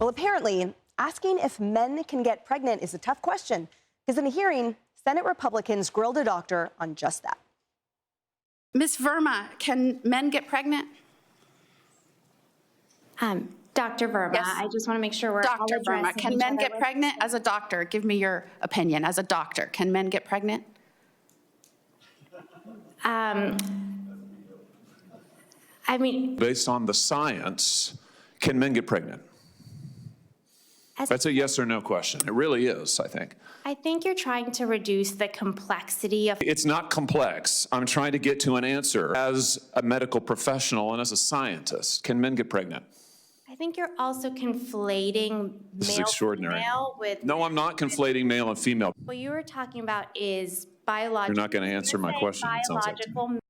Well, apparently, asking if men can get pregnant is a tough question, because in a hearing, Senate Republicans grilled a doctor on just that. Ms. Verma, can men get pregnant? Dr. Verma, Yes. I just want to make sure we're all Dr. Verma, addressing can each men other get with- pregnant? As a doctor, give me your opinion. As a doctor, can men get pregnant? I mean, Based on the science, can men get pregnant? That's a yes or no question. It really is, I think. I think you're trying to reduce the complexity of. It's not complex. I'm trying to get to an answer. As a medical professional and as a scientist, can men get pregnant? I think you're also conflating This is male extraordinary. female with. No, I'm not conflating male and female. What you were talking about is biological. You're not going to answer my question, it sounds like to me. Biological.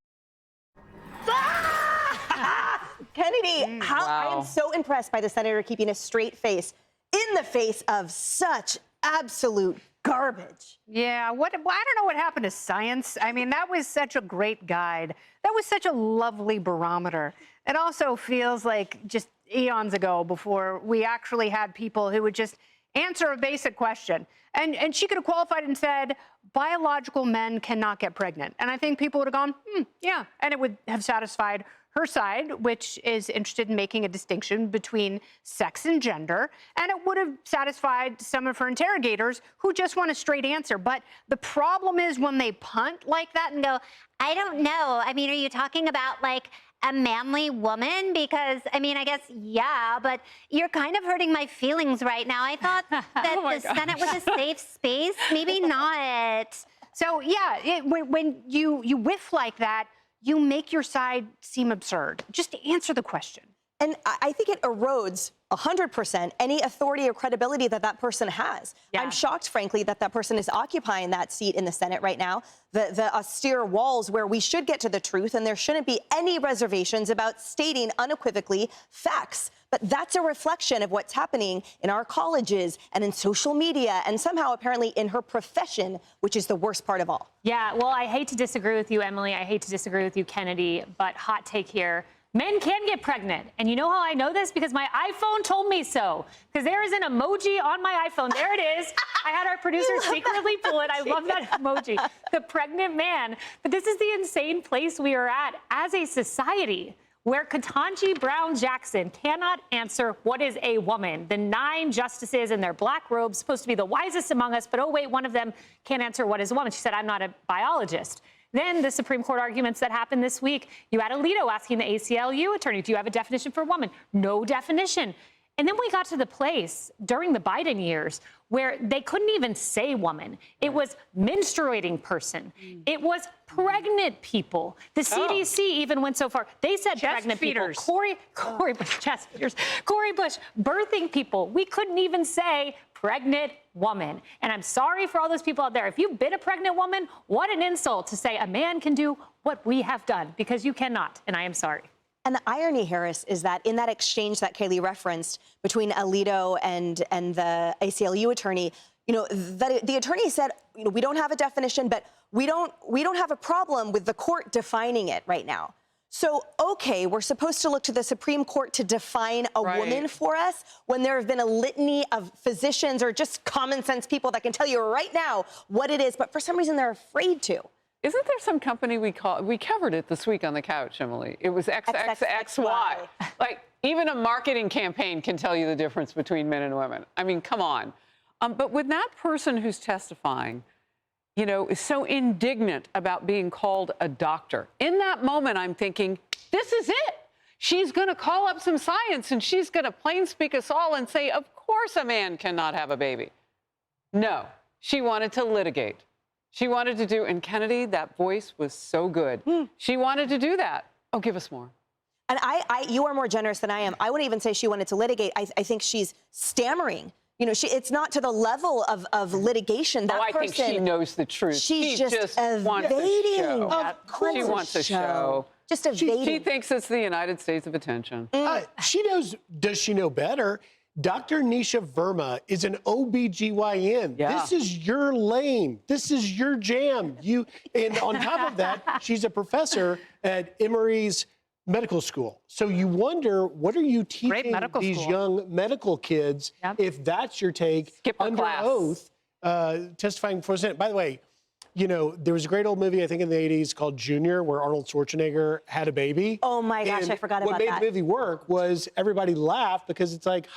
Kennedy, I am so impressed by the senator keeping a straight face in the face of such absolute garbage. Yeah, I don't know what happened to science. I mean, that was such a great guide. That was such a lovely barometer. It also feels like just eons ago before we actually had people who would just answer a basic question. And she could have qualified and said, biological men cannot get pregnant. And I think people would have gone, yeah. And it would have satisfied her side, which is interested in making a distinction between sex and gender, and it would have satisfied some of her interrogators who just want a straight answer. But the problem is when they punt like that and go, I don't know. I mean, are you talking about like a manly woman? Because, I mean, I guess, yeah, but you're kind of hurting my feelings right now. I thought that the Senate was a safe space. Maybe not. So, yeah, when you whiff like that, you make your side seem absurd. Just answer the question. And I think it erodes 100% any authority or credibility that that person has. Yeah. I'm shocked, frankly, that that person is occupying that seat in the Senate right now, the austere walls where we should get to the truth and there shouldn't be any reservations about stating unequivocally facts. But that's a reflection of what's happening in our colleges and in social media and somehow apparently in her profession, which is the worst part of all. Yeah, well, I hate to disagree with you, Emily. I hate to disagree with you, Kennedy, but hot take here. Men can get pregnant. And you know how I know this? Because my iPhone told me so. Because there is an emoji on my iPhone. There it is. I had our producer secretly pull it. I love that emoji. The pregnant man. But this is the insane place we are at as a society, where Ketanji Brown Jackson cannot answer what is a woman. The 9 justices in their black robes, supposed to be the wisest among us, but oh wait, one of them can't answer what is a woman. She said, I'm not a biologist. Then the Supreme Court arguments that happened this week, you had Alito asking the ACLU attorney, do you have a definition for woman? No definition. And then we got to the place during the Biden years where they couldn't even say woman. It was menstruating person. It was pregnant people. The CDC even went so far. They said Chest pregnant feeders. people. Corey Bush, chest feeders. Corey Bush, birthing people. We couldn't even say pregnant woman. And I'm sorry for all those people out there. If you've been a pregnant woman, what an insult to say a man can do what we have done, because you cannot, and I am sorry. And the irony, Harris, is that in that exchange that Kayleigh referenced between Alito and the ACLU attorney, you know, the attorney said, you know, we don't have a definition, but we don't have a problem with the court defining it right now. So, okay, we're supposed to look to the Supreme Court to define a woman for us when there have been a litany of physicians or just common sense people that can tell you right now what it is, but for some reason they're afraid to. Isn't there some company we covered it this week on the couch, Emily? It was XXXY. Like, even a marketing campaign can tell you the difference between men and women. I mean, come on. But when that person who's testifying, you know, is so indignant about being called a doctor, in that moment I'm thinking, this is it. She's going to call up some science and she's going to plain speak us all and say, of course a man cannot have a baby. No, she wanted to litigate. She wanted to do, and Kennedy, that voice was so good. She wanted to do that. Oh, give us more. And you are more generous than I am. I wouldn't even say she wanted to litigate. I think she's stammering. You know, it's not to the level of litigation. That I think she knows the truth. She's just evading. Wants a show. Of course. She wants a show. Just evading. She thinks it's the United States of attention. She knows, does she know better? Dr. Nisha Verma is an OBGYN. Yeah. This is your lane. This is your jam. And on top of that, she's a professor at Emory's medical school. So you wonder, what are you teaching medical these school. young medical kids if that's your take Skip a under class. oath, testifying before the Senate? By the way, you know, there was a great old movie, I think in the 80s, called Junior, where Arnold Schwarzenegger had a baby. Oh my gosh, And I forgot what about made that. the movie work was everybody laughed because it's like,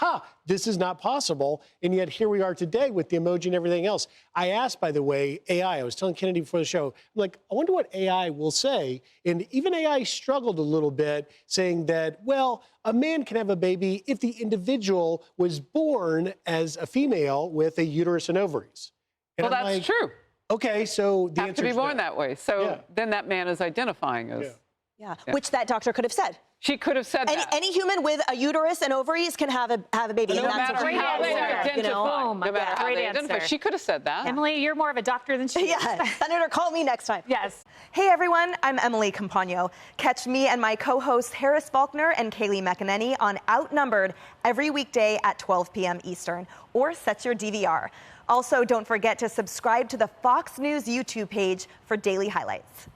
this is not possible. And yet here we are today with the emoji and everything else. I asked, by the way, AI, I was telling Kennedy before the show, I'm like, I wonder what AI will say. And even AI struggled a little bit saying that, well, a man can have a baby if the individual was born as a female with a uterus and ovaries. And Well, I'm that's like, true. Okay, so the Have answer to be is born no. that way. So then that man is identifying as. Yeah, which that doctor could have said. She could have said that. Any human with a uterus and ovaries can have a baby. No and that's matter what how they said, identify. you know? Boom. No matter how Great they identify. answer. She could have said that. Emily, you're more of a doctor than she is. Yeah, Senator, call me next time. Yes. Hey everyone, I'm Emily Campagno. Catch me and my co-hosts Harris Faulkner and Kayleigh McEnany on Outnumbered every weekday at 12 p.m. Eastern, or set your DVR. Also, don't forget to subscribe to the Fox News YouTube page for daily highlights.